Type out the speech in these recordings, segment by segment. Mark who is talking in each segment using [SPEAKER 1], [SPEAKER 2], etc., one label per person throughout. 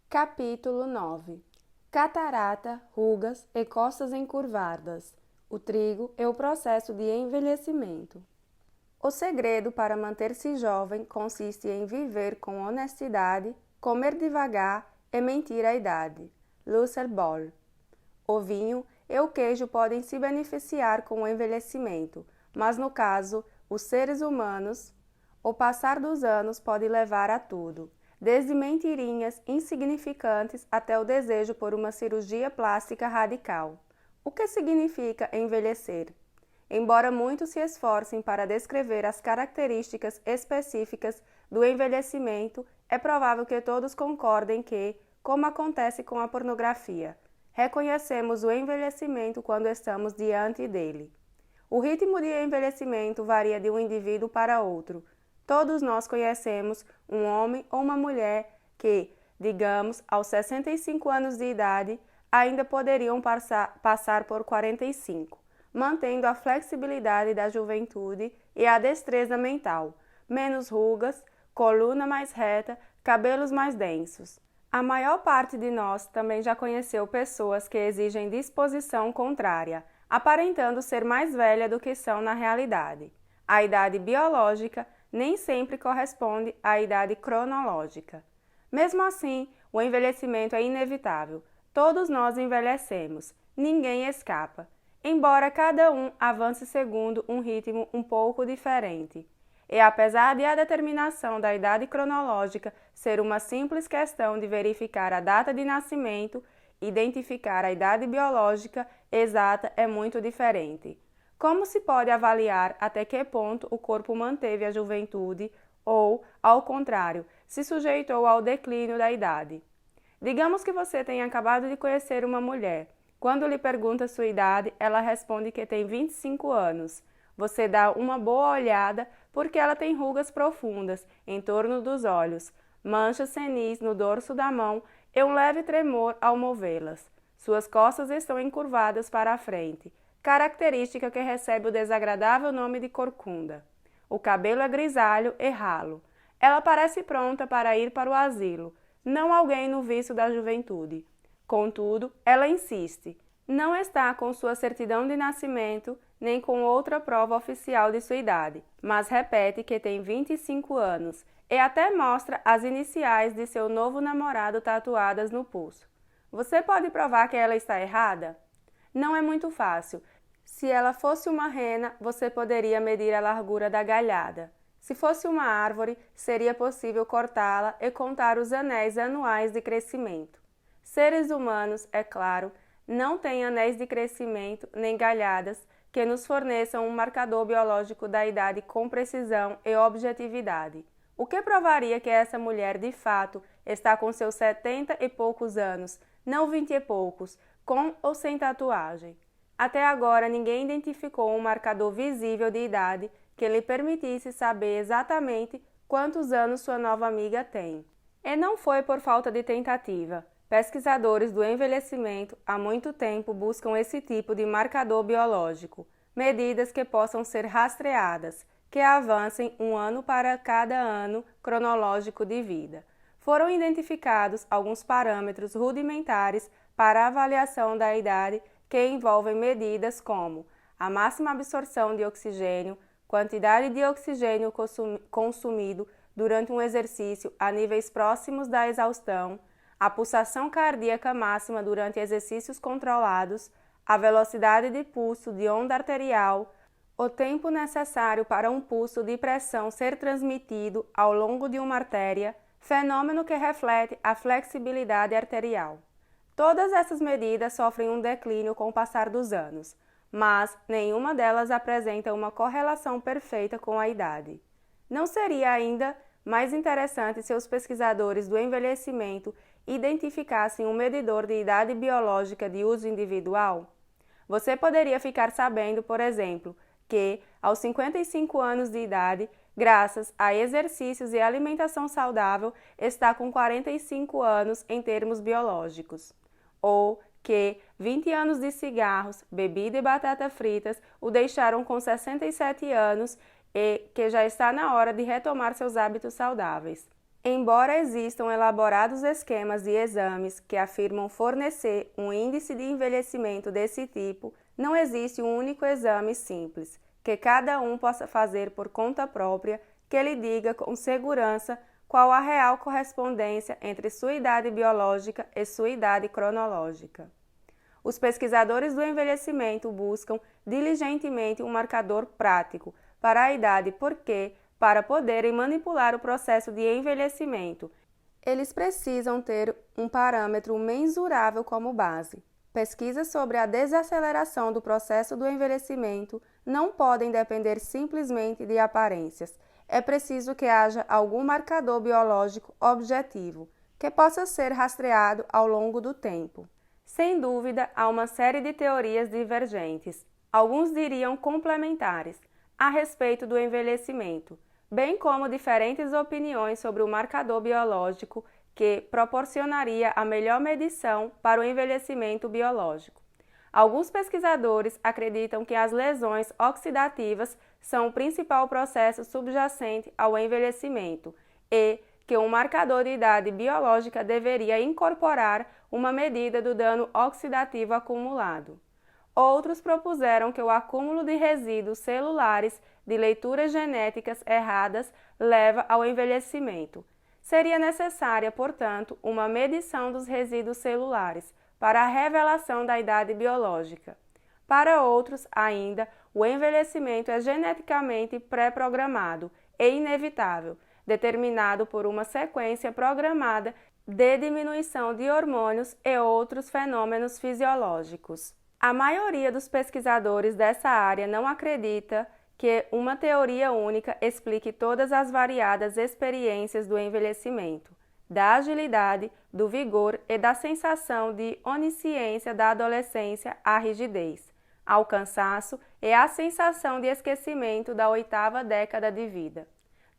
[SPEAKER 1] Capítulo 9. Catarata, rugas e costas encurvadas. O trigo e o processo de envelhecimento. O segredo para manter-se jovem consiste em viver com honestidade, comer devagar e mentir à idade. Lucille Ball. O vinho e o queijo podem se beneficiar com o envelhecimento, mas no caso, os seres humanos, o passar dos anos pode levar a tudo, desde mentirinhas insignificantes até o desejo por uma cirurgia plástica radical. O que significa envelhecer? Embora muitos se esforcem para descrever as características específicas do envelhecimento, é provável que todos concordem que, como acontece com a pornografia, reconhecemos o envelhecimento quando estamos diante dele. O ritmo de envelhecimento varia de um indivíduo para outro. Todos nós conhecemos um homem ou uma mulher que, digamos, aos 65 anos de idade, ainda poderiam passar por 45, mantendo a flexibilidade da juventude e a destreza mental, menos rugas, coluna mais reta, cabelos mais densos. A maior parte de nós também já conheceu pessoas que exigem disposição contrária, aparentando ser mais velha do que são na realidade. A idade biológica nem sempre corresponde à idade cronológica. Mesmo assim, o envelhecimento é inevitável. Todos nós envelhecemos, ninguém escapa, embora cada um avance segundo um ritmo um pouco diferente. E apesar de a determinação da idade cronológica ser uma simples questão de verificar a data de nascimento, identificar a idade biológica exata é muito diferente. Como se pode avaliar até que ponto o corpo manteve a juventude ou, ao contrário, se sujeitou ao declínio da idade? Digamos que você tenha acabado de conhecer uma mulher. Quando lhe pergunta sua idade, ela responde que tem 25 anos. Você dá uma boa olhada porque ela tem rugas profundas em torno dos olhos, manchas senis no dorso da mão e um leve tremor ao movê-las. Suas costas estão encurvadas para a frente, característica que recebe o desagradável nome de corcunda. O cabelo é grisalho e ralo. Ela parece pronta para ir para o asilo, não alguém no vício da juventude. Contudo, ela insiste. Não está com sua certidão de nascimento, nem com outra prova oficial de sua idade, mas repete que tem 25 anos e até mostra as iniciais de seu novo namorado tatuadas no pulso. Você pode provar que ela está errada? Não é muito fácil. Se ela fosse uma rena, você poderia medir a largura da galhada. Se fosse uma árvore, seria possível cortá-la e contar os anéis anuais de crescimento. Seres humanos, é claro, não têm anéis de crescimento nem galhadas que nos forneçam um marcador biológico da idade com precisão e objetividade. O que provaria que essa mulher, de fato, está com seus 70 e poucos anos, não 20 e poucos, com ou sem tatuagem? Até agora, ninguém identificou um marcador visível de idade que lhe permitisse saber exatamente quantos anos sua nova amiga tem. E não foi por falta de tentativa. Pesquisadores do envelhecimento há muito tempo buscam esse tipo de marcador biológico, medidas que possam ser rastreadas, que avancem um ano para cada ano cronológico de vida. Foram identificados alguns parâmetros rudimentares para a avaliação da idade que envolvem medidas como a máxima absorção de oxigênio, quantidade de oxigênio consumido durante um exercício a níveis próximos da exaustão, a pulsação cardíaca máxima durante exercícios controlados, a velocidade de pulso de onda arterial, o tempo necessário para um pulso de pressão ser transmitido ao longo de uma artéria, fenômeno que reflete a flexibilidade arterial. Todas essas medidas sofrem um declínio com o passar dos anos, mas nenhuma delas apresenta uma correlação perfeita com a idade. Não seria ainda mais interessante se os pesquisadores do envelhecimento identificassem um medidor de idade biológica de uso individual? Você poderia ficar sabendo, por exemplo, que, aos 55 anos de idade, graças a exercícios e alimentação saudável, está com 45 anos em termos biológicos. Ou que 20 anos de cigarros, bebida e batata fritas o deixaram com 67 anos e que já está na hora de retomar seus hábitos saudáveis. Embora existam elaborados esquemas e exames que afirmam fornecer um índice de envelhecimento desse tipo, não existe um único exame simples, que cada um possa fazer por conta própria, que lhe diga com segurança qual a real correspondência entre sua idade biológica e sua idade cronológica. Os pesquisadores do envelhecimento buscam diligentemente um marcador prático para a idade porque, para poderem manipular o processo de envelhecimento, eles precisam ter um parâmetro mensurável como base. Pesquisas sobre a desaceleração do processo do envelhecimento não podem depender simplesmente de aparências. É preciso que haja algum marcador biológico objetivo, que possa ser rastreado ao longo do tempo. Sem dúvida, há uma série de teorias divergentes, alguns diriam complementares, a respeito do envelhecimento, bem como diferentes opiniões sobre o marcador biológico que proporcionaria a melhor medição para o envelhecimento biológico. Alguns pesquisadores acreditam que as lesões oxidativas são o principal processo subjacente ao envelhecimento e que um marcador de idade biológica deveria incorporar uma medida do dano oxidativo acumulado. Outros propuseram que o acúmulo de resíduos celulares de leituras genéticas erradas leva ao envelhecimento. Seria necessária, portanto, uma medição dos resíduos celulares para a revelação da idade biológica. Para outros, ainda, o envelhecimento é geneticamente pré-programado e inevitável, determinado por uma sequência programada de diminuição de hormônios e outros fenômenos fisiológicos. A maioria dos pesquisadores dessa área não acredita que uma teoria única explique todas as variadas experiências do envelhecimento, da agilidade, do vigor e da sensação de onisciência da adolescência à rigidez, ao cansaço e à sensação de esquecimento da 8ª década de vida.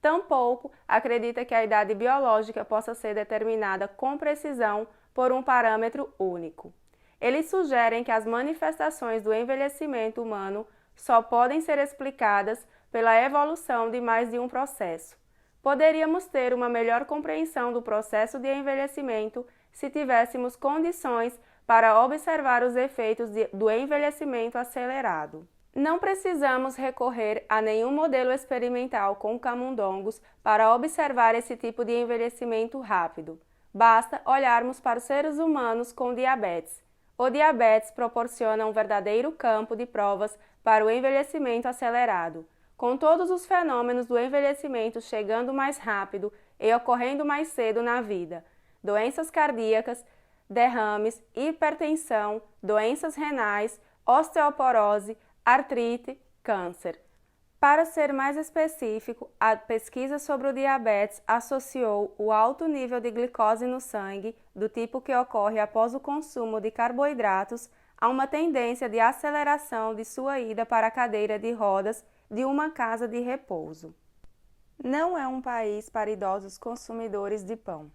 [SPEAKER 1] Tampouco acredita que a idade biológica possa ser determinada com precisão por um parâmetro único. Eles sugerem que as manifestações do envelhecimento humano só podem ser explicadas pela evolução de mais de um processo. Poderíamos ter uma melhor compreensão do processo de envelhecimento se tivéssemos condições para observar os efeitos do envelhecimento acelerado. Não precisamos recorrer a nenhum modelo experimental com camundongos para observar esse tipo de envelhecimento rápido. Basta olharmos para os seres humanos com diabetes. O diabetes proporciona um verdadeiro campo de provas para o envelhecimento acelerado, com todos os fenômenos do envelhecimento chegando mais rápido e ocorrendo mais cedo na vida: doenças cardíacas, derrames, hipertensão, doenças renais, osteoporose, artrite, câncer. Para ser mais específico, a pesquisa sobre o diabetes associou o alto nível de glicose no sangue, do tipo que ocorre após o consumo de carboidratos, a uma tendência de aceleração de sua ida para a cadeira de rodas de uma casa de repouso. Não é um país para idosos consumidores de pão.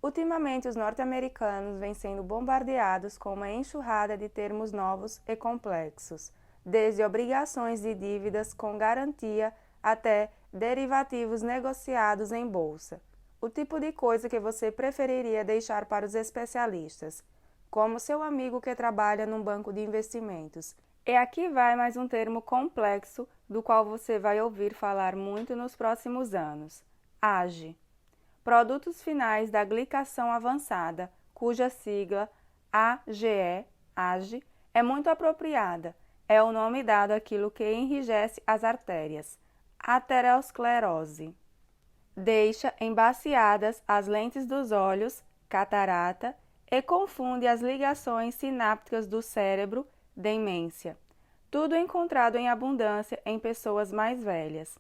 [SPEAKER 1] Ultimamente, os norte-americanos vêm sendo bombardeados com uma enxurrada de termos novos e complexos, desde obrigações de dívidas com garantia até derivativos negociados em bolsa. O tipo de coisa que você preferiria deixar para os especialistas, como seu amigo que trabalha num banco de investimentos. E aqui vai mais um termo complexo do qual você vai ouvir falar muito nos próximos anos: AGE. Produtos finais da glicação avançada, cuja sigla AGE é muito apropriada. É o nome dado àquilo que enrijece as artérias, aterosclerose. Deixa embaciadas as lentes dos olhos, catarata, e confunde as ligações sinápticas do cérebro, demência. Tudo encontrado em abundância em pessoas mais velhas.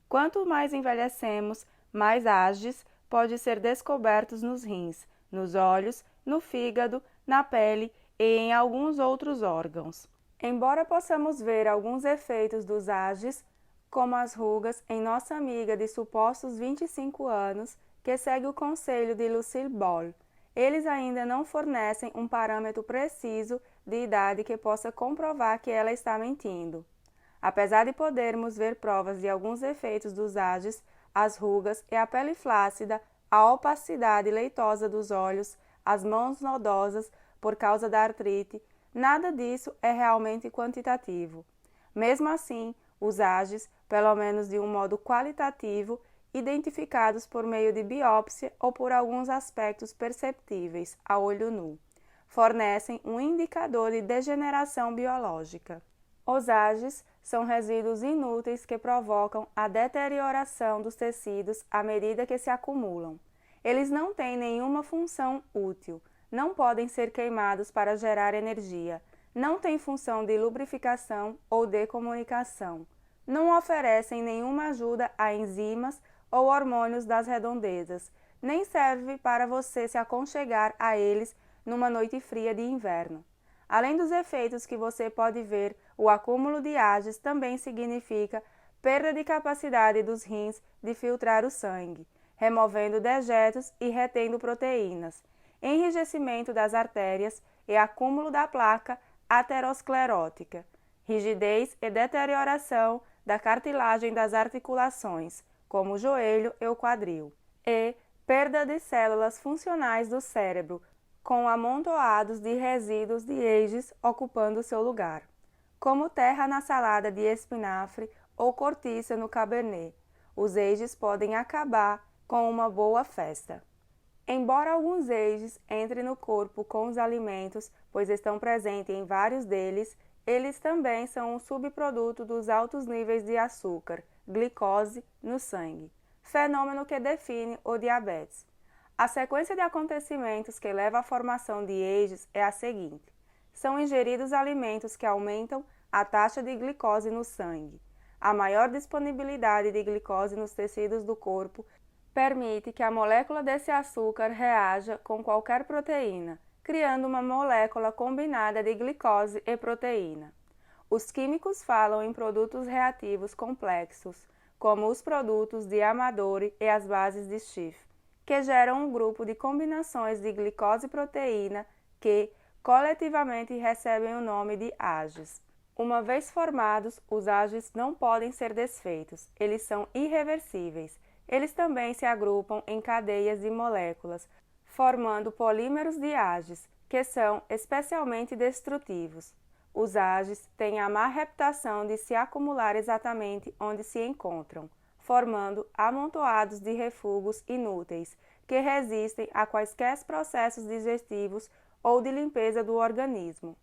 [SPEAKER 1] Quanto mais envelhecemos, mais AGEs pode ser descobertos nos rins, nos olhos, no fígado, na pele e em alguns outros órgãos. Embora possamos ver alguns efeitos dos AGEs, como as rugas em nossa amiga de supostos 25 anos, que segue o conselho de Lucille Ball, eles ainda não fornecem um parâmetro preciso de idade que possa comprovar que ela está mentindo. Apesar de podermos ver provas de alguns efeitos dos AGEs, as rugas e a pele flácida, a opacidade leitosa dos olhos, as mãos nodosas por causa da artrite, nada disso é realmente quantitativo. Mesmo assim, os AGEs, pelo menos de um modo qualitativo, identificados por meio de biópsia ou por alguns aspectos perceptíveis a olho nu, fornecem um indicador de degeneração biológica. Os AGEs são resíduos inúteis que provocam a deterioração dos tecidos à medida que se acumulam. Eles não têm nenhuma função útil, não podem ser queimados para gerar energia, não têm função de lubrificação ou de comunicação, não oferecem nenhuma ajuda a enzimas ou hormônios das redondezas, nem serve para você se aconchegar a eles numa noite fria de inverno. Além dos efeitos que você pode ver, o acúmulo de AGEs também significa perda de capacidade dos rins de filtrar o sangue, removendo dejetos e retendo proteínas, enrijecimento das artérias e acúmulo da placa aterosclerótica, rigidez e deterioração da cartilagem das articulações, como o joelho e o quadril, e perda de células funcionais do cérebro, com amontoados de resíduos de AGEs ocupando seu lugar, como terra na salada de espinafre ou cortiça no cabernet. Os AGEs podem acabar com uma boa festa. Embora alguns AGEs entrem no corpo com os alimentos, pois estão presentes em vários deles, eles também são um subproduto dos altos níveis de açúcar, glicose, no sangue, fenômeno que define o diabetes. A sequência de acontecimentos que leva à formação de AGEs é a seguinte: são ingeridos alimentos que aumentam a taxa de glicose no sangue. A maior disponibilidade de glicose nos tecidos do corpo permite que a molécula desse açúcar reaja com qualquer proteína, criando uma molécula combinada de glicose e proteína. Os químicos falam em produtos reativos complexos, como os produtos de Amadori e as bases de Schiff, que geram um grupo de combinações de glicose e proteína que, coletivamente, recebem o nome de AGEs. Uma vez formados, os AGEs não podem ser desfeitos, eles são irreversíveis. Eles também se agrupam em cadeias de moléculas, formando polímeros de AGEs, que são especialmente destrutivos. Os AGEs têm a má reputação de se acumular exatamente onde se encontram, formando amontoados de refugos inúteis, que resistem a quaisquer processos digestivos ou de limpeza do organismo.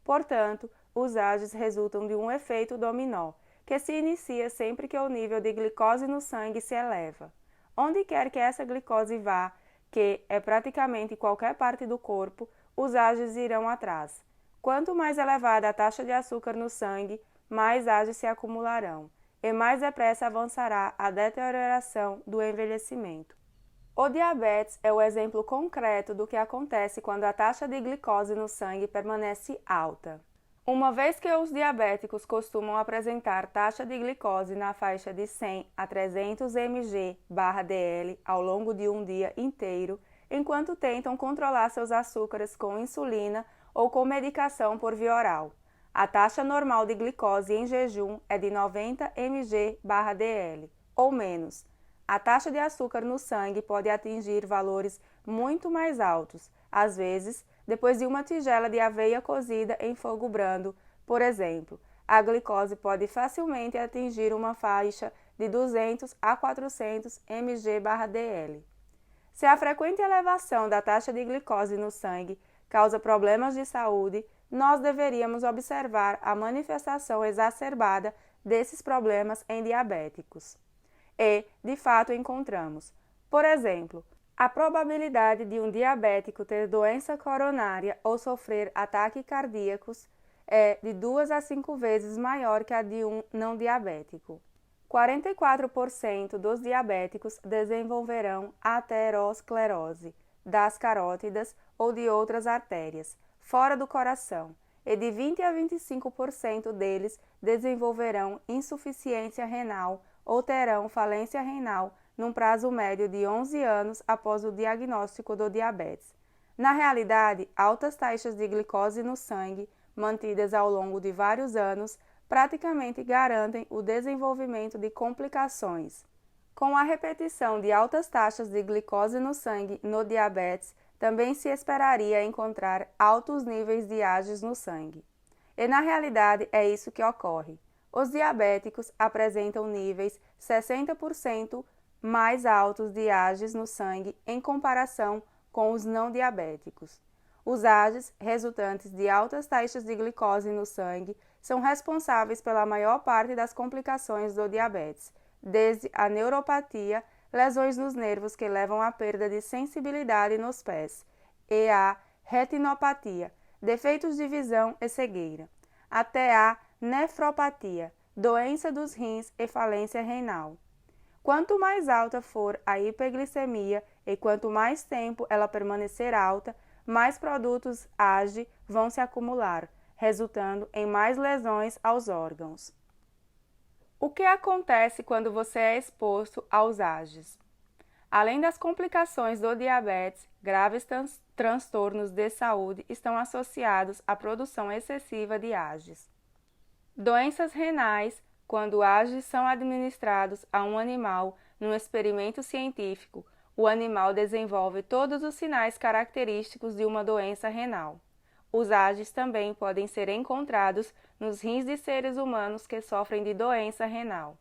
[SPEAKER 1] Portanto, os AGEs resultam de um efeito dominó, que se inicia sempre que o nível de glicose no sangue se eleva. Onde quer que essa glicose vá, que é praticamente qualquer parte do corpo, os AGEs irão atrás. Quanto mais elevada a taxa de açúcar no sangue, mais AGEs se acumularão, e mais depressa avançará a deterioração do envelhecimento. O diabetes é o exemplo concreto do que acontece quando a taxa de glicose no sangue permanece alta. Uma vez que os diabéticos costumam apresentar taxa de glicose na faixa de 100 a 300 mg/dl ao longo de um dia inteiro, enquanto tentam controlar seus açúcares com insulina ou com medicação por via oral. A taxa normal de glicose em jejum é de 90 mg/dl, ou menos. A taxa de açúcar no sangue pode atingir valores muito mais altos, às vezes, depois de uma tigela de aveia cozida em fogo brando, por exemplo, a glicose pode facilmente atingir uma faixa de 200 a 400 mg/dl. Se a frequente elevação da taxa de glicose no sangue causa problemas de saúde, nós deveríamos observar a manifestação exacerbada desses problemas em diabéticos. E, de fato, encontramos, por exemplo, a probabilidade de um diabético ter doença coronária ou sofrer ataques cardíacos é de 2 a 5 vezes maior que a de um não diabético. 44% dos diabéticos desenvolverão aterosclerose das carótidas ou de outras artérias, fora do coração, e de 20 a 25% deles desenvolverão insuficiência renal ou terão falência renal num prazo médio de 11 anos após o diagnóstico do diabetes. Na realidade, altas taxas de glicose no sangue, mantidas ao longo de vários anos, praticamente garantem o desenvolvimento de complicações. Com a repetição de altas taxas de glicose no sangue no diabetes, também se esperaria encontrar altos níveis de AGEs no sangue. E na realidade é isso que ocorre. Os diabéticos apresentam níveis 60% mais altos de AGEs no sangue em comparação com os não diabéticos. Os AGEs, resultantes de altas taxas de glicose no sangue, são responsáveis pela maior parte das complicações do diabetes, desde a neuropatia, lesões nos nervos que levam à perda de sensibilidade nos pés, e a retinopatia, defeitos de visão e cegueira, até a nefropatia, doença dos rins e falência renal. Quanto mais alta for a hiperglicemia e quanto mais tempo ela permanecer alta, mais produtos AGE vão se acumular, resultando em mais lesões aos órgãos. O que acontece quando você é exposto aos AGEs? Além das complicações do diabetes, graves transtornos de saúde estão associados à produção excessiva de AGEs. Doenças renais, quando AGEs são administrados a um animal num experimento científico, o animal desenvolve todos os sinais característicos de uma doença renal. Os AGEs também podem ser encontrados nos rins de seres humanos que sofrem de doença renal.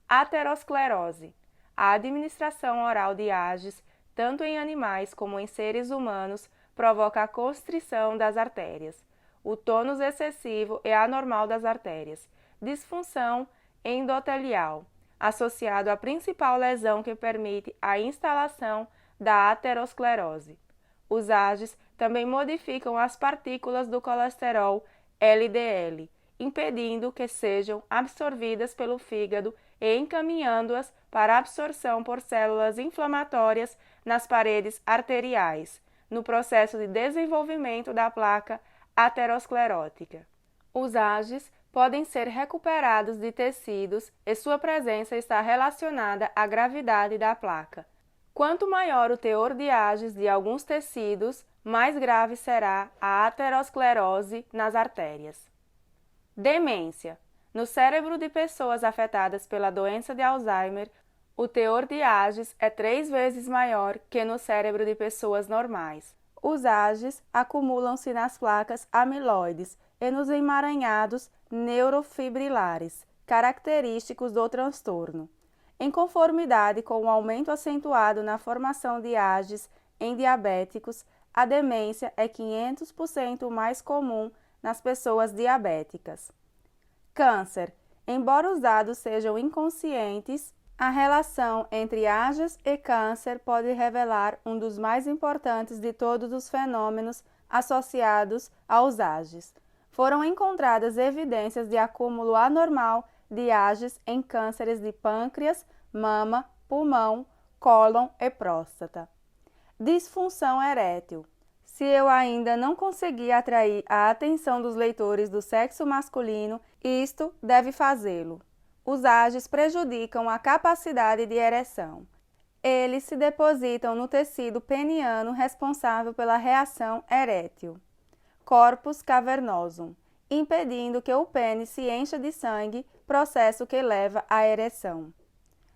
[SPEAKER 1] Aterosclerose. A administração oral de AGEs, tanto em animais como em seres humanos, provoca a constrição das artérias, o tônus excessivo e anormal das artérias, disfunção endotelial, associado à principal lesão que permite a instalação da aterosclerose. Os AGEs também modificam as partículas do colesterol LDL, impedindo que sejam absorvidas pelo fígado e encaminhando-as para absorção por células inflamatórias nas paredes arteriais, no processo de desenvolvimento da placa aterosclerótica. Os AGEs podem ser recuperados de tecidos e sua presença está relacionada à gravidade da placa. Quanto maior o teor de AGEs de alguns tecidos, mais grave será a aterosclerose nas artérias. Demência. No cérebro de pessoas afetadas pela doença de Alzheimer, o teor de AGEs é 3 vezes maior que no cérebro de pessoas normais. Os AGEs acumulam-se nas placas amiloides e nos emaranhados neurofibrilares, característicos do transtorno. Em conformidade com o aumento acentuado na formação de AGEs em diabéticos, a demência é 500% mais comum nas pessoas diabéticas. Câncer. Embora os dados sejam inconscientes, a relação entre AGEs e câncer pode revelar um dos mais importantes de todos os fenômenos associados aos AGEs. Foram encontradas evidências de acúmulo anormal de AGEs em cânceres de pâncreas, mama, pulmão, cólon e próstata. Disfunção erétil. Se eu ainda não consegui atrair a atenção dos leitores do sexo masculino, isto deve fazê-lo. Os AGEs prejudicam a capacidade de ereção. Eles se depositam no tecido peniano responsável pela reação erétil, corpus cavernosum, impedindo que o pênis se encha de sangue, processo que leva à ereção.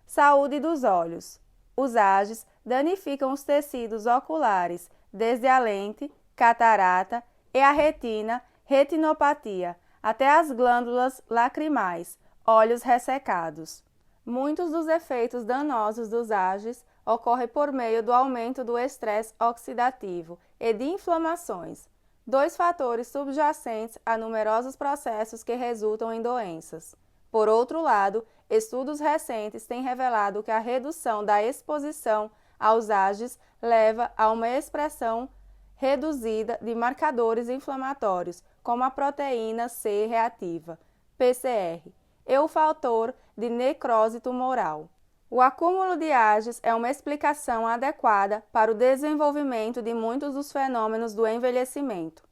[SPEAKER 1] Saúde dos olhos. Os AGEs danificam os tecidos oculares, desde a lente, catarata e a retina, retinopatia, até as glândulas lacrimais, olhos ressecados. Muitos dos efeitos danosos dos AGEs ocorrem por meio do aumento do estresse oxidativo e de inflamações, 2 fatores subjacentes a numerosos processos que resultam em doenças. Por outro lado, estudos recentes têm revelado que a redução da exposição aos AGEs leva a uma expressão reduzida de marcadores inflamatórios, como a proteína C reativa, PCR, e o fator de necrose tumoral. O acúmulo de AGEs é uma explicação adequada para o desenvolvimento de muitos dos fenômenos do envelhecimento.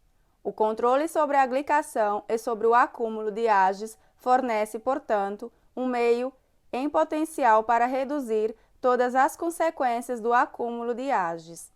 [SPEAKER 1] O controle sobre a glicação e sobre o acúmulo de AGEs fornece, portanto, um meio em potencial para reduzir todas as consequências do acúmulo de AGEs.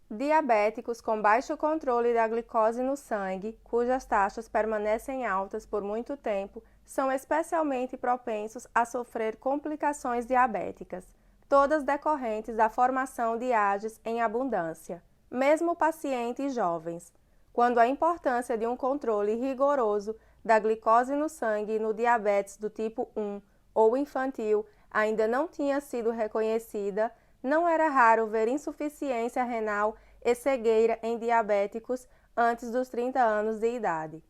[SPEAKER 1] Diabéticos com baixo controle da glicose no sangue, cujas taxas permanecem altas por muito tempo, são especialmente propensos a sofrer complicações diabéticas, todas decorrentes da formação de AGEs em abundância, mesmo pacientes jovens. Quando a importância de um controle rigoroso da glicose no sangue no diabetes do tipo 1 ou infantil ainda não tinha sido reconhecida, não era raro ver insuficiência renal e cegueira em diabéticos antes dos 30 anos de idade.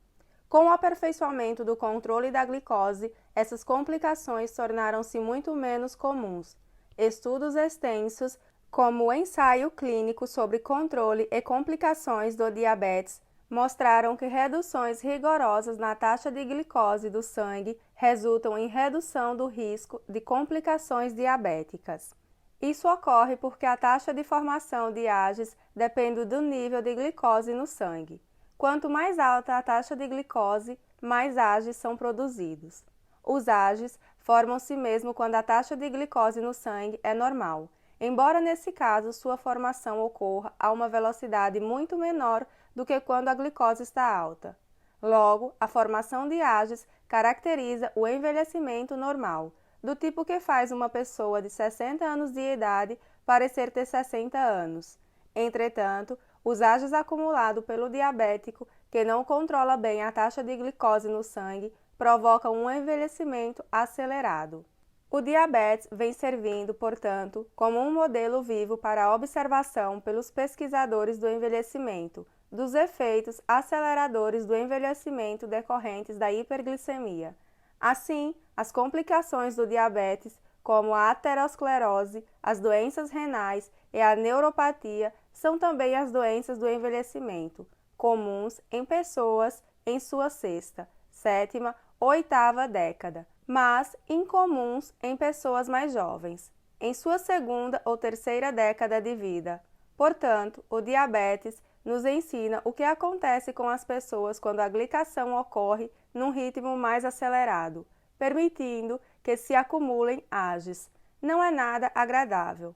[SPEAKER 1] Com o aperfeiçoamento do controle da glicose, essas complicações tornaram-se muito menos comuns. Estudos extensos, como o ensaio clínico sobre controle e complicações do diabetes, mostraram que reduções rigorosas na taxa de glicose do sangue resultam em redução do risco de complicações diabéticas. Isso ocorre porque a taxa de formação de AGEs depende do nível de glicose no sangue. Quanto mais alta a taxa de glicose, mais AGEs são produzidos. Os AGEs formam-se mesmo quando a taxa de glicose no sangue é normal, embora nesse caso sua formação ocorra a uma velocidade muito menor do que quando a glicose está alta. Logo, a formação de AGEs caracteriza o envelhecimento normal, do tipo que faz uma pessoa de 60 anos de idade parecer ter 60 anos. Entretanto, os AGEs acumulados pelo diabético, que não controla bem a taxa de glicose no sangue, provocam um envelhecimento acelerado. O diabetes vem servindo, portanto, como um modelo vivo para a observação pelos pesquisadores do envelhecimento, dos efeitos aceleradores do envelhecimento decorrentes da hiperglicemia. Assim, as complicações do diabetes, como a aterosclerose, as doenças renais e a neuropatia, são também as doenças do envelhecimento, comuns em pessoas em sua sexta, sétima ou oitava década, mas incomuns em pessoas mais jovens, em sua segunda ou terceira década de vida. Portanto, o diabetes nos ensina o que acontece com as pessoas quando a glicação ocorre num ritmo mais acelerado, permitindo que se acumulem AGEs. Não é nada agradável.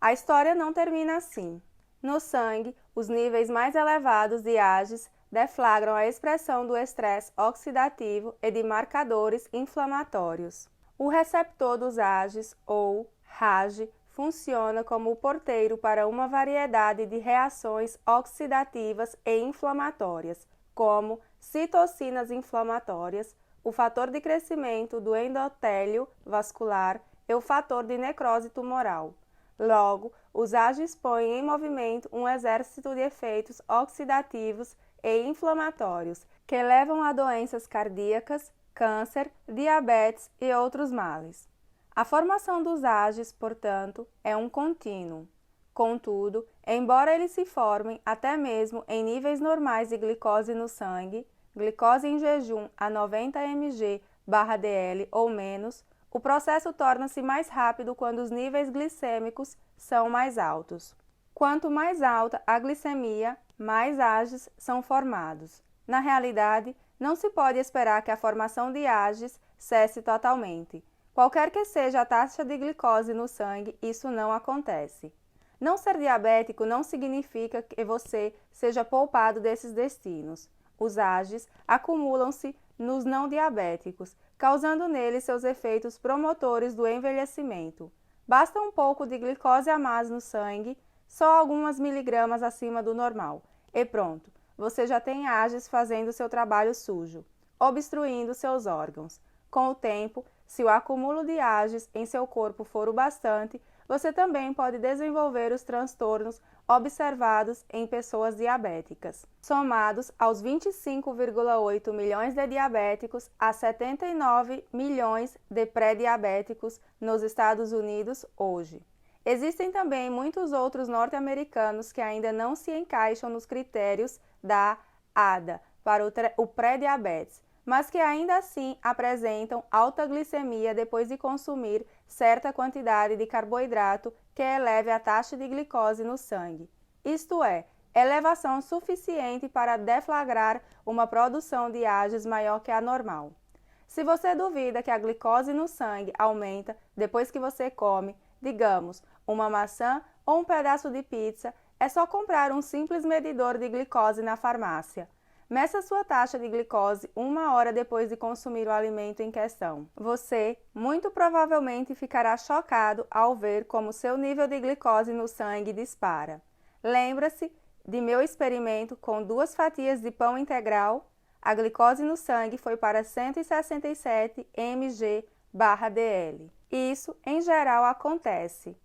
[SPEAKER 1] A história não termina assim. No sangue, os níveis mais elevados de AGEs deflagram a expressão do estresse oxidativo e de marcadores inflamatórios. O receptor dos AGEs, ou RAGE, funciona como o porteiro para uma variedade de reações oxidativas e inflamatórias, como citocinas inflamatórias, o fator de crescimento do endotélio vascular e o fator de necrose tumoral. Logo, os AGEs põem em movimento um exército de efeitos oxidativos e inflamatórios que levam a doenças cardíacas, câncer, diabetes e outros males. A formação dos AGEs, portanto, é um contínuo. Contudo, embora eles se formem até mesmo em níveis normais de glicose no sangue, glicose em jejum a 90 mg/dl ou menos, o processo torna-se mais rápido quando os níveis glicêmicos são mais altos. Quanto mais alta a glicemia, mais AGEs são formados. Na realidade, não se pode esperar que a formação de AGEs cesse totalmente. Qualquer que seja a taxa de glicose no sangue, isso não acontece. Não ser diabético não significa que você seja poupado desses destinos. Os AGEs acumulam-se nos não diabéticos, causando neles seus efeitos promotores do envelhecimento. Basta um pouco de glicose a mais no sangue, só algumas miligramas acima do normal, e pronto, você já tem AGEs fazendo seu trabalho sujo, obstruindo seus órgãos. Com o tempo, se o acúmulo de AGEs em seu corpo for o bastante, você também pode desenvolver os transtornos observados em pessoas diabéticas. Somados aos 25,8 milhões de diabéticos a 79 milhões de pré-diabéticos nos Estados Unidos hoje. Existem também muitos outros norte-americanos que ainda não se encaixam nos critérios da ADA para o pré-diabetes, mas que ainda assim apresentam alta glicemia depois de consumir certa quantidade de carboidrato que eleve a taxa de glicose no sangue. Isto é, elevação suficiente para deflagrar uma produção de AGEs maior que a normal. Se você duvida que a glicose no sangue aumenta depois que você come, digamos, uma maçã ou um pedaço de pizza, É só comprar um simples medidor de glicose na farmácia. Meça sua taxa de glicose 1 hora depois de consumir o alimento em questão. Você, muito provavelmente, ficará chocado ao ver como seu nível de glicose no sangue dispara. Lembra-se de meu experimento com 2 fatias de pão integral? A glicose no sangue foi para 167 mg/dl. Isso, em geral, acontece.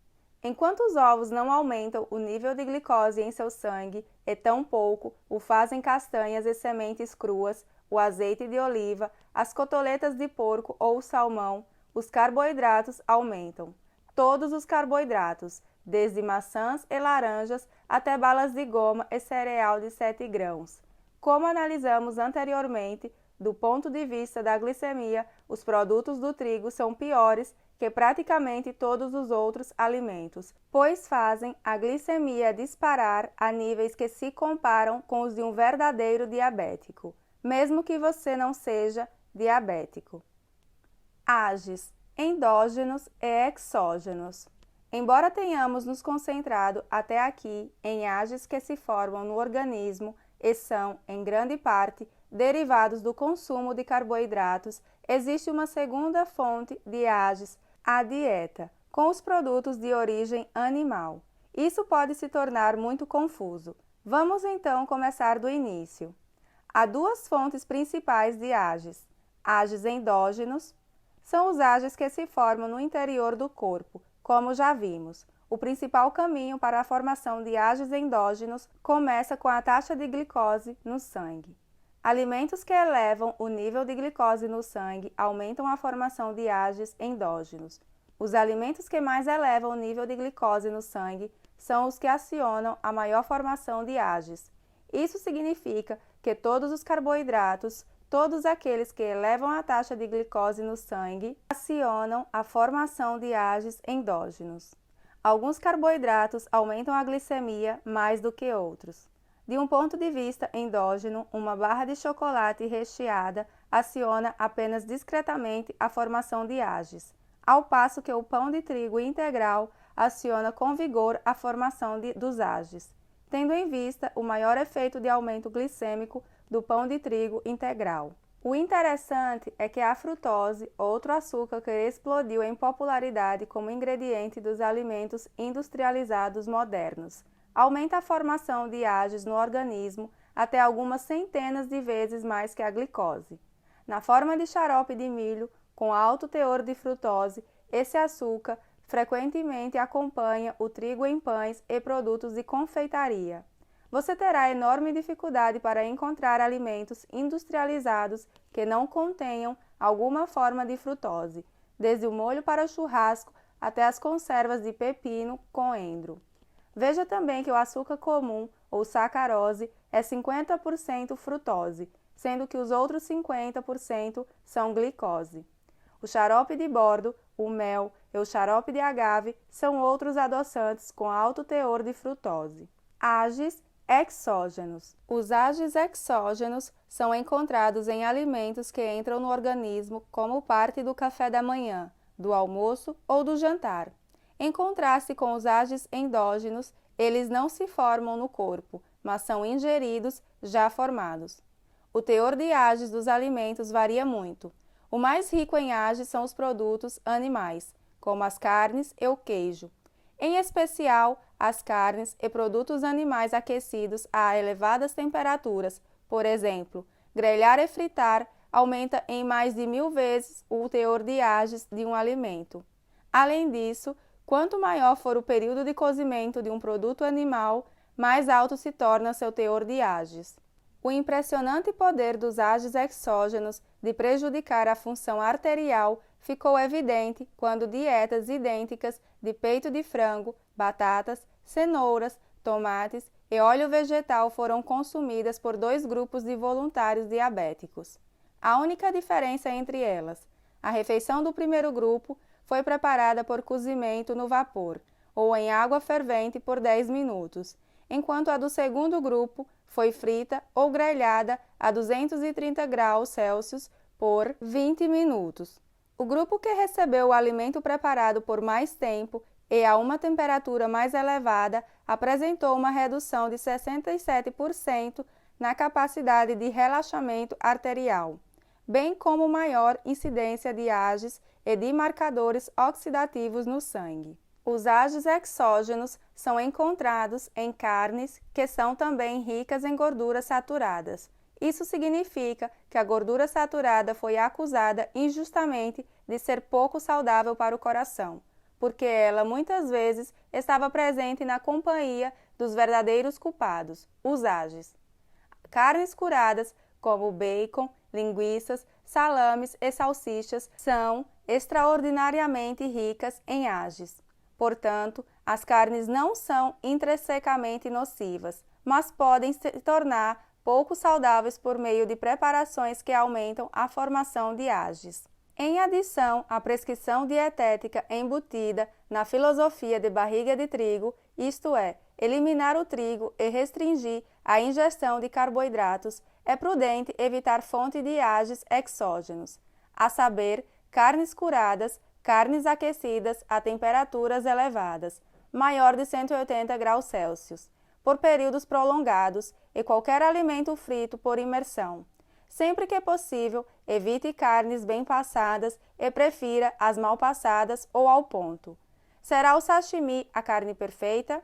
[SPEAKER 1] Enquanto os ovos não aumentam o nível de glicose em seu sangue e tampouco o fazem castanhas e sementes cruas, o azeite de oliva, as coteletas de porco ou salmão, os carboidratos aumentam. Todos os carboidratos, desde maçãs e laranjas até balas de goma e cereal de 7 grãos. Como analisamos anteriormente, do ponto de vista da glicemia, os produtos do trigo são piores que praticamente todos os outros alimentos, pois fazem a glicemia disparar a níveis que se comparam com os de um verdadeiro diabético, mesmo que você não seja diabético. Ages, endógenos e exógenos. Embora tenhamos nos concentrado até aqui em ages que se formam no organismo e são, em grande parte, derivados do consumo de carboidratos, existe uma segunda fonte de ages, a dieta, com os produtos de origem animal. Isso pode se tornar muito confuso. Vamos então começar do início. Há 2 fontes principais de ages. Ages endógenos são os ages que se formam no interior do corpo, como já vimos. O principal caminho para a formação de ages endógenos começa com a taxa de glicose no sangue. Alimentos que elevam o nível de glicose no sangue aumentam a formação de ages endógenos. Os alimentos que mais elevam o nível de glicose no sangue são os que acionam a maior formação de ages. Isso significa que todos os carboidratos, todos aqueles que elevam a taxa de glicose no sangue, acionam a formação de ages endógenos. Alguns carboidratos aumentam a glicemia mais do que outros. De um ponto de vista endógeno, uma barra de chocolate recheada aciona apenas discretamente a formação de ages, ao passo que o pão de trigo integral aciona com vigor a formação dos ages, tendo em vista o maior efeito de aumento glicêmico do pão de trigo integral. O interessante é que a frutose, outro açúcar que explodiu em popularidade como ingrediente dos alimentos industrializados modernos, aumenta a formação de ages no organismo até algumas centenas de vezes mais que a glicose. Na forma de xarope de milho, com alto teor de frutose, esse açúcar frequentemente acompanha o trigo em pães e produtos de confeitaria. Você terá enorme dificuldade para encontrar alimentos industrializados que não contenham alguma forma de frutose, desde o molho para churrasco até as conservas de pepino coentro. Veja também que o açúcar comum, ou sacarose, é 50% frutose, sendo que os outros 50% são glicose. O xarope de bordo, o mel e o xarope de agave são outros adoçantes com alto teor de frutose. Ages exógenos. Os ages exógenos são encontrados em alimentos que entram no organismo como parte do café da manhã, do almoço ou do jantar. Em contraste com os ages endógenos, eles não se formam no corpo, mas são ingeridos já formados. O teor de ages dos alimentos varia muito. O mais rico em ages são os produtos animais, como as carnes e o queijo. Em especial, as carnes e produtos animais aquecidos a elevadas temperaturas, por exemplo, grelhar e fritar, aumenta em mais de 1000 vezes o teor de ages de um alimento. Além disso, quanto maior for o período de cozimento de um produto animal, mais alto se torna seu teor de ages. O impressionante poder dos ages exógenos de prejudicar a função arterial ficou evidente quando dietas idênticas de peito de frango, batatas, cenouras, tomates e óleo vegetal foram consumidas por 2 grupos de voluntários diabéticos. A única diferença entre elas: a refeição do primeiro grupo foi preparada por cozimento no vapor ou em água fervente por 10 minutos, enquanto a do segundo grupo foi frita ou grelhada a 230 graus Celsius por 20 minutos. O grupo que recebeu o alimento preparado por mais tempo e a uma temperatura mais elevada apresentou uma redução de 67% na capacidade de relaxamento arterial, bem como maior incidência de AGEs e de marcadores oxidativos no sangue. Os AGEs exógenos são encontrados em carnes que são também ricas em gorduras saturadas. Isso significa que a gordura saturada foi acusada injustamente de ser pouco saudável para o coração, porque ela muitas vezes estava presente na companhia dos verdadeiros culpados, os AGEs. Carnes curadas, como bacon, linguiças, salames e salsichas, são extraordinariamente ricas em AGEs. Portanto, as carnes não são intrinsecamente nocivas, mas podem se tornar pouco saudáveis por meio de preparações que aumentam a formação de AGEs. Em adição à prescrição dietética embutida na filosofia de barriga de trigo, isto é, eliminar o trigo e restringir a ingestão de carboidratos, é prudente evitar fonte de AGEs exógenos, a saber, carnes curadas, carnes aquecidas a temperaturas elevadas, maior de 180 graus Celsius, por períodos prolongados e qualquer alimento frito por imersão. Sempre que possível, evite carnes bem passadas e prefira as mal passadas ou ao ponto. Será o sashimi a carne perfeita?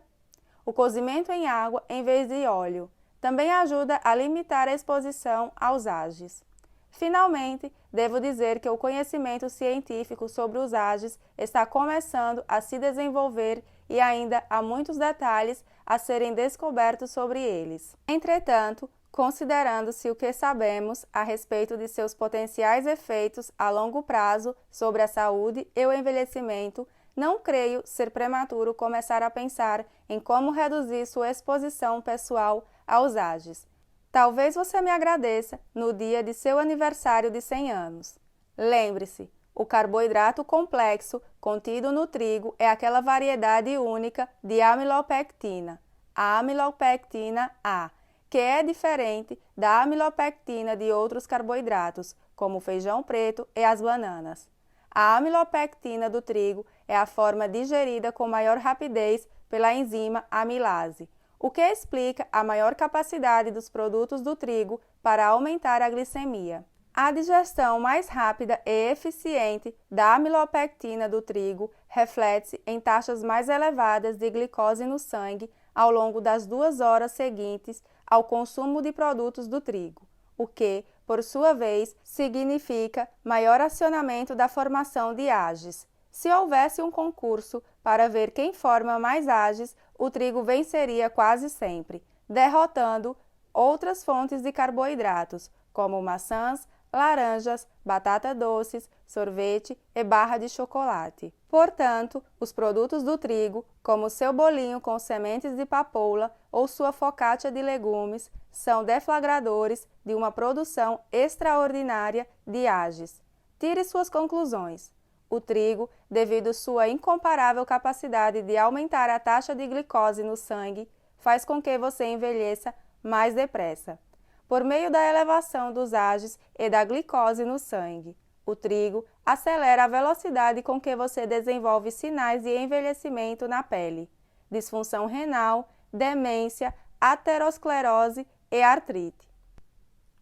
[SPEAKER 1] O cozimento em água em vez de óleo também ajuda a limitar a exposição aos AGEs. Finalmente, devo dizer que o conhecimento científico sobre os AGEs está começando a se desenvolver e ainda há muitos detalhes a serem descobertos sobre eles. Entretanto, considerando-se o que sabemos a respeito de seus potenciais efeitos a longo prazo sobre a saúde e o envelhecimento, não creio ser prematuro começar a pensar em como reduzir sua exposição pessoal aos AGEs. Talvez você me agradeça no dia de seu aniversário de 100 anos. Lembre-se, o carboidrato complexo contido no trigo é aquela variedade única de amilopectina, a amilopectina A, que é diferente da amilopectina de outros carboidratos, como o feijão preto e as bananas. A amilopectina do trigo é a forma digerida com maior rapidez pela enzima amilase, o que explica a maior capacidade dos produtos do trigo para aumentar a glicemia. A digestão mais rápida e eficiente da amilopectina do trigo reflete-se em taxas mais elevadas de glicose no sangue ao longo das 2 horas seguintes ao consumo de produtos do trigo, o que, por sua vez, significa maior acionamento da formação de AGEs. Se houvesse um concurso para ver quem forma mais AGEs, o trigo venceria quase sempre, derrotando outras fontes de carboidratos, como maçãs, laranjas, batata doces, sorvete e barra de chocolate. Portanto, os produtos do trigo, como seu bolinho com sementes de papoula ou sua focaccia de legumes, são deflagradores de uma produção extraordinária de AGEs. Tire suas conclusões. O trigo, devido sua incomparável capacidade de aumentar a taxa de glicose no sangue, faz com que você envelheça mais depressa. Por meio da elevação dos AGEs e da glicose no sangue, o trigo acelera a velocidade com que você desenvolve sinais de envelhecimento na pele, disfunção renal, demência, aterosclerose e artrite.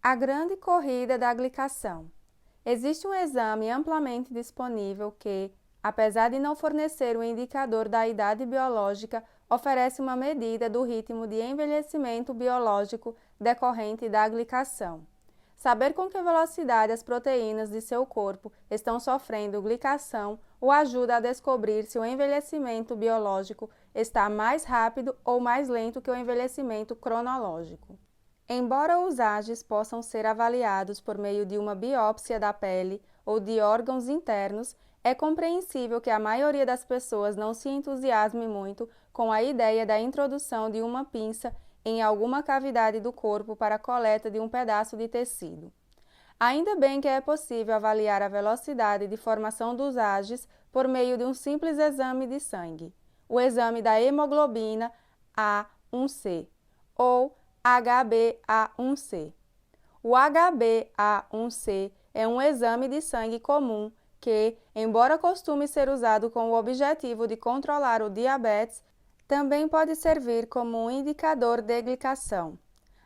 [SPEAKER 1] A grande corrida da glicação. Existe um exame amplamente disponível que, apesar de não fornecer um indicador da idade biológica, oferece uma medida do ritmo de envelhecimento biológico decorrente da glicação. Saber com que velocidade as proteínas de seu corpo estão sofrendo glicação o ajuda a descobrir se o envelhecimento biológico está mais rápido ou mais lento que o envelhecimento cronológico. Embora os AGEs possam ser avaliados por meio de uma biópsia da pele ou de órgãos internos, é compreensível que a maioria das pessoas não se entusiasme muito com a ideia da introdução de uma pinça em alguma cavidade do corpo para a coleta de um pedaço de tecido. Ainda bem que é possível avaliar a velocidade de formação dos AGEs por meio de um simples exame de sangue, o exame da hemoglobina A1C, ou HbA1c. O HbA1c é um exame de sangue comum que, embora costume ser usado com o objetivo de controlar o diabetes, também pode servir como um indicador de glicação.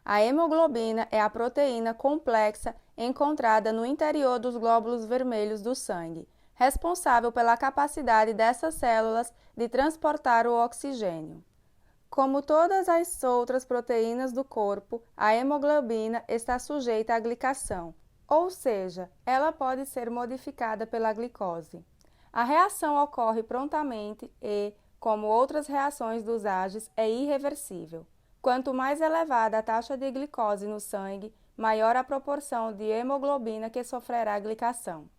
[SPEAKER 1] A hemoglobina é a proteína complexa encontrada no interior dos glóbulos vermelhos do sangue, responsável pela capacidade dessas células de transportar o oxigênio. Como todas as outras proteínas do corpo, a hemoglobina está sujeita à glicação, ou seja, ela pode ser modificada pela glicose. A reação ocorre prontamente e, como outras reações dos AGEs, é irreversível. Quanto mais elevada a taxa de glicose no sangue, maior a proporção de hemoglobina que sofrerá a glicação.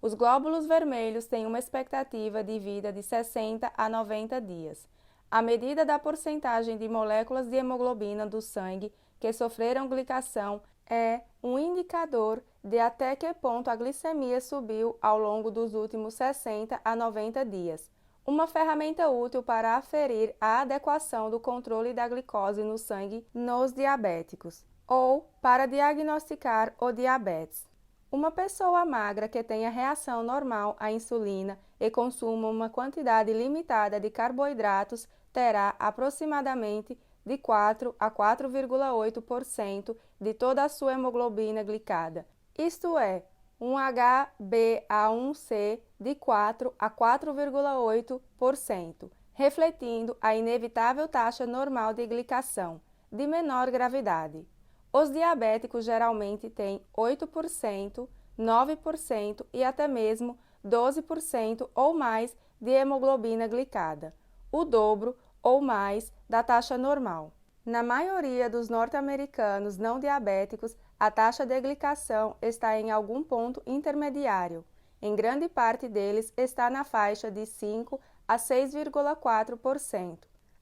[SPEAKER 1] Os glóbulos vermelhos têm uma expectativa de vida de 60 a 90 dias. A medida da porcentagem de moléculas de hemoglobina do sangue que sofreram glicação é um indicador de até que ponto a glicemia subiu ao longo dos últimos 60 a 90 dias. Uma ferramenta útil para aferir a adequação do controle da glicose no sangue nos diabéticos, ou para diagnosticar o diabetes. Uma pessoa magra que tenha reação normal à insulina e consuma uma quantidade limitada de carboidratos terá aproximadamente de 4 a 4,8% de toda a sua hemoglobina glicada, isto é, um HbA1c de 4 a 4,8%, refletindo a inevitável taxa normal de glicação, de menor gravidade. Os diabéticos geralmente têm 8%, 9% e até mesmo 12% ou mais de hemoglobina glicada, o dobro ou mais da taxa normal. Na maioria dos norte-americanos não diabéticos, a taxa de glicação está em algum ponto intermediário. Em grande parte deles está na faixa de 5 a 6,4%,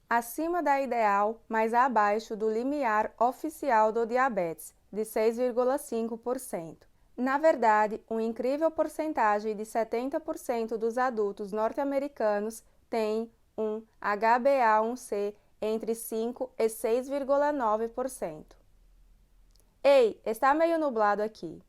[SPEAKER 1] acima da ideal, mas abaixo do limiar oficial do diabetes, de 6,5%. Na verdade, uma incrível porcentagem de 70% dos adultos norte-americanos tem um HbA1c entre 5 e 6,9%. Ei, está meio nublado aqui.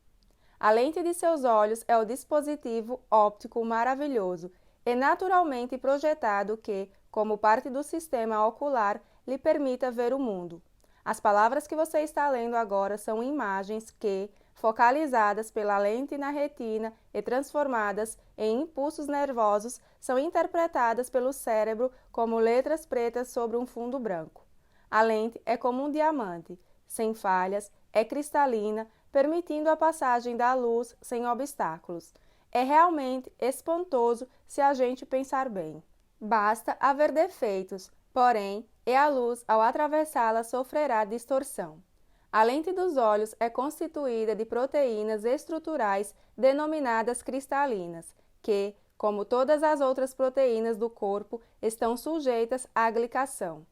[SPEAKER 1] A lente de seus olhos é o dispositivo óptico maravilhoso e naturalmente projetado que, como parte do sistema ocular, lhe permita ver o mundo. As palavras que você está lendo agora são imagens que, focalizadas pela lente na retina e transformadas em impulsos nervosos, são interpretadas pelo cérebro como letras pretas sobre um fundo branco. A lente é como um diamante, sem falhas, é cristalina, permitindo a passagem da luz sem obstáculos. É realmente espantoso se a gente pensar bem. Basta haver defeitos, porém, e a luz, ao atravessá-la, sofrerá distorção. A lente dos olhos é constituída de proteínas estruturais denominadas cristalinas, que, como todas as outras proteínas do corpo, estão sujeitas à glicação.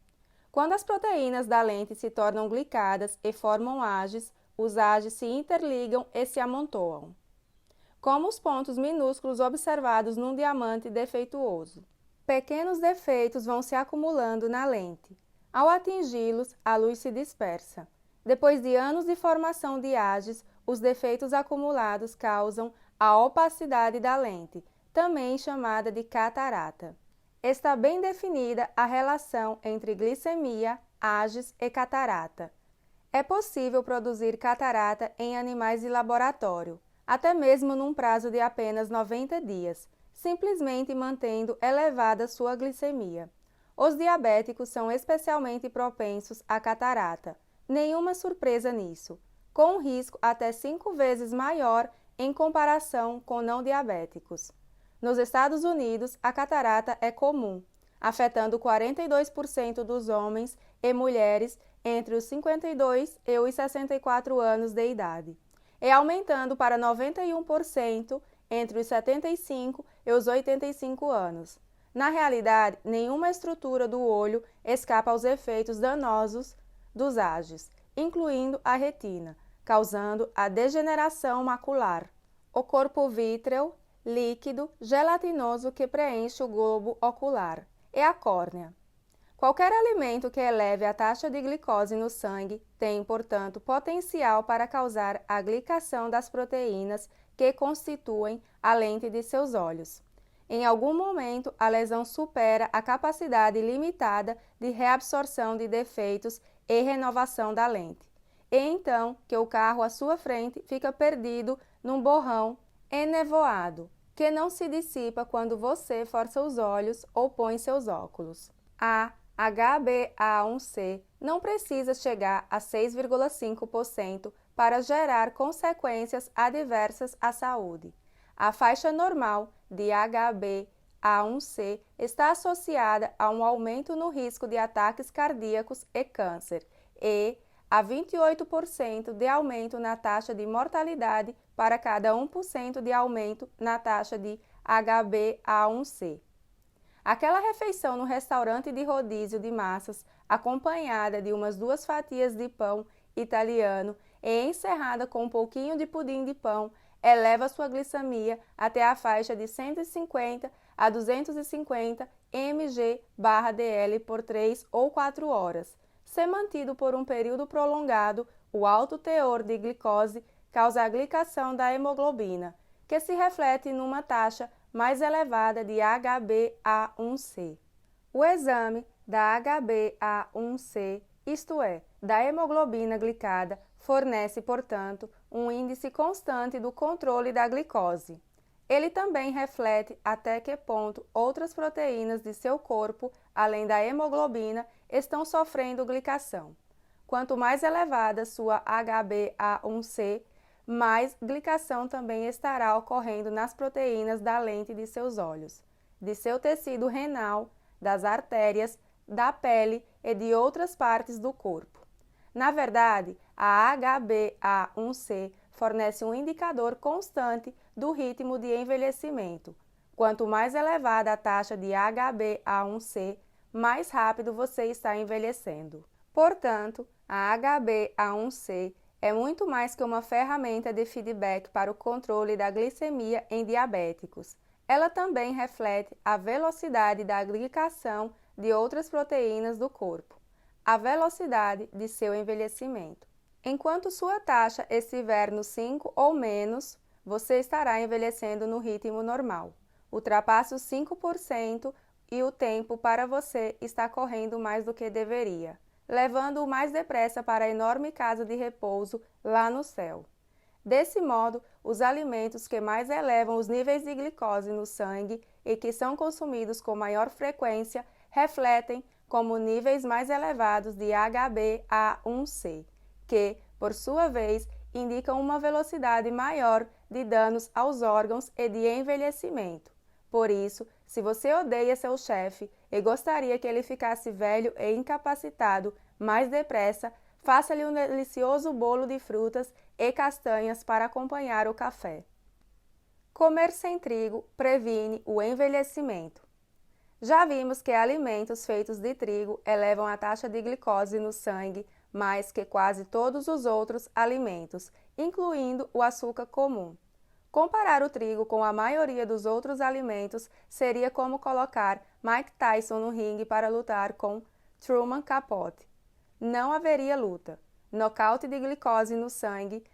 [SPEAKER 1] Quando as proteínas da lente se tornam glicadas e formam AGEs, os AGEs se interligam e se amontoam, como os pontos minúsculos observados num diamante defeituoso. Pequenos defeitos vão se acumulando na lente. Ao atingi-los, a luz se dispersa. Depois de anos de formação de AGEs, os defeitos acumulados causam a opacidade da lente, também chamada de catarata. Está bem definida a relação entre glicemia, AGEs e catarata. É possível produzir catarata em animais de laboratório, até mesmo num prazo de apenas 90 dias, simplesmente mantendo elevada sua glicemia. Os diabéticos são especialmente propensos à catarata. Nenhuma surpresa nisso, com um risco até 5 vezes maior em comparação com não diabéticos. Nos Estados Unidos, a catarata é comum, afetando 42% dos homens e mulheres entre os 52 e os 64 anos de idade, e aumentando para 91% entre os 75 e os 85 anos. Na realidade, nenhuma estrutura do olho escapa aos efeitos danosos dos AGEs, incluindo a retina, causando a degeneração macular, o corpo vítreo, líquido, gelatinoso que preenche o globo ocular, e a córnea. Qualquer alimento que eleve a taxa de glicose no sangue tem, portanto, potencial para causar a glicação das proteínas que constituem a lente de seus olhos. Em algum momento, a lesão supera a capacidade limitada de reabsorção de defeitos e renovação da lente. E então que o carro à sua frente fica perdido num borrão enevoado, que não se dissipa quando você força os olhos ou põe seus óculos. A HbA1c não precisa chegar a 6,5% para gerar consequências adversas à saúde. A faixa normal de HbA1c está associada a um aumento no risco de ataques cardíacos e câncer e a 28% de aumento na taxa de mortalidade para cada 1% de aumento na taxa de HbA1c. Aquela refeição no restaurante de rodízio de massas, acompanhada de umas 2 fatias de pão italiano e encerrada com um pouquinho de pudim de pão, eleva sua glicemia até a faixa de 150 a 250 mg/dl por 3 ou 4 horas. Se mantido por um período prolongado, o alto teor de glicose causa a glicação da hemoglobina, que se reflete numa taxa mais elevada de HbA1c. O exame da HbA1c, isto é, da hemoglobina glicada, fornece, portanto, um índice constante do controle da glicose. Ele também reflete até que ponto outras proteínas de seu corpo, além da hemoglobina, estão sofrendo glicação. Quanto mais elevada sua HbA1c, mais glicação também estará ocorrendo nas proteínas da lente de seus olhos, de seu tecido renal, das artérias, da pele e de outras partes do corpo. Na verdade, a HbA1c fornece um indicador constante do ritmo de envelhecimento. Quanto mais elevada a taxa de HbA1c, mais rápido você está envelhecendo. Portanto, a HbA1c é muito mais que uma ferramenta de feedback para o controle da glicemia em diabéticos. Ela também reflete a velocidade da glicação de outras proteínas do corpo, a velocidade de seu envelhecimento. Enquanto sua taxa estiver no 5 ou menos, você estará envelhecendo no ritmo normal. Ultrapasse os 5% e o tempo para você está correndo mais do que deveria, levando-o mais depressa para a enorme casa de repouso lá no céu. Desse modo, os alimentos que mais elevam os níveis de glicose no sangue e que são consumidos com maior frequência refletem como níveis mais elevados de HbA1c, que, por sua vez, indicam uma velocidade maior de danos aos órgãos e de envelhecimento. Por isso, se você odeia seu chefe e gostaria que ele ficasse velho e incapacitado mais depressa, faça-lhe um delicioso bolo de frutas e castanhas para acompanhar o café. Comer sem trigo previne o envelhecimento. Já vimos que alimentos feitos de trigo elevam a taxa de glicose no sangue mais que quase todos os outros alimentos, incluindo o açúcar comum. Comparar o trigo com a maioria dos outros alimentos seria como colocar Mike Tyson no ringue para lutar com Truman Capote. Não haveria luta. Nocaute de glicose no sangue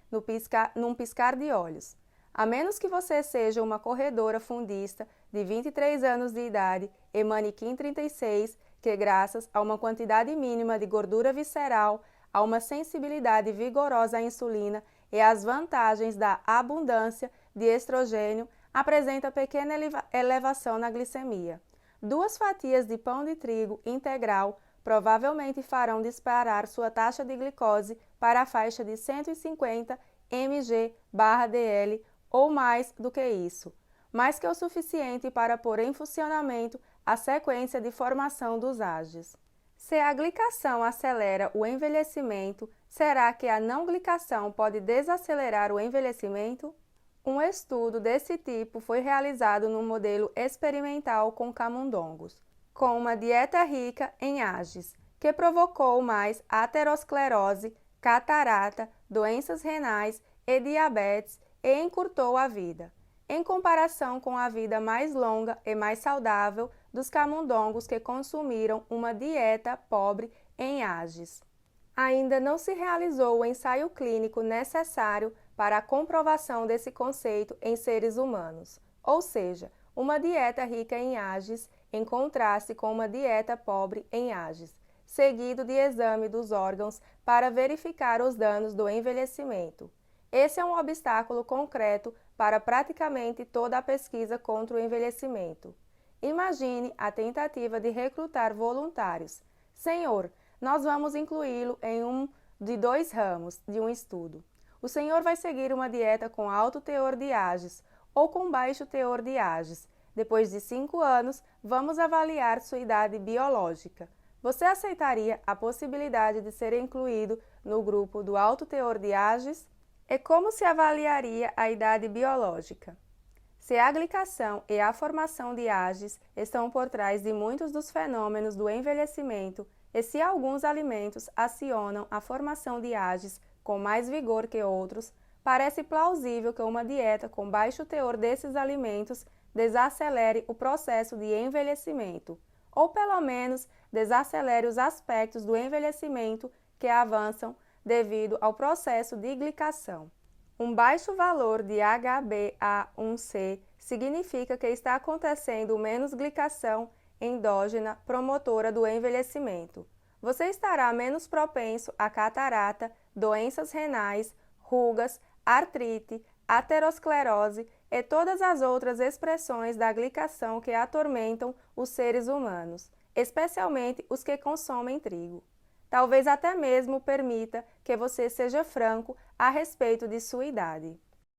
[SPEAKER 1] num piscar de olhos. A menos que você seja uma corredora fundista de 23 anos de idade e manequim 36, que graças a uma quantidade mínima de gordura visceral, a uma sensibilidade vigorosa à insulina e às vantagens da abundância de estrogênio, apresenta pequena elevação na glicemia. 2 fatias de pão de trigo integral provavelmente farão disparar sua taxa de glicose para a faixa de 150 mg/dl ou mais do que isso, mais que o suficiente para pôr em funcionamento a sequência de formação dos AGEs. Se a glicação acelera o envelhecimento, será que a não glicação pode desacelerar o envelhecimento? Um estudo desse tipo foi realizado no modelo experimental com camundongos, com uma dieta rica em AGEs, que provocou mais aterosclerose, catarata, doenças renais e diabetes e encurtou a vida, em comparação com a vida mais longa e mais saudável dos camundongos que consumiram uma dieta pobre em AGEs. Ainda não se realizou o ensaio clínico necessário para a comprovação desse conceito em seres humanos, ou seja, uma dieta rica em AGEs em contraste com uma dieta pobre em AGEs, seguido de exame dos órgãos para verificar os danos do envelhecimento. Esse é um obstáculo concreto para praticamente toda a pesquisa contra o envelhecimento. Imagine a tentativa de recrutar voluntários. Senhor, nós vamos incluí-lo em um de 2 ramos de um estudo. O senhor vai seguir uma dieta com alto teor de AGEs ou com baixo teor de AGEs. Depois de 5 anos, vamos avaliar sua idade biológica. Você aceitaria a possibilidade de ser incluído no grupo do alto teor de AGEs? E como se avaliaria a idade biológica? Se a glicação e a formação de AGEs estão por trás de muitos dos fenômenos do envelhecimento e se alguns alimentos acionam a formação de AGEs com mais vigor que outros, parece plausível que uma dieta com baixo teor desses alimentos desacelere o processo de envelhecimento, ou pelo menos desacelere os aspectos do envelhecimento que avançam devido ao processo de glicação. Um baixo valor de HbA1c significa que está acontecendo menos glicação endógena promotora do envelhecimento. Você estará menos propenso a catarata, doenças renais, rugas, artrite, aterosclerose e todas as outras expressões da glicação que atormentam os seres humanos, especialmente os que consomem trigo. Talvez até mesmo permita que você seja franco a respeito de sua idade.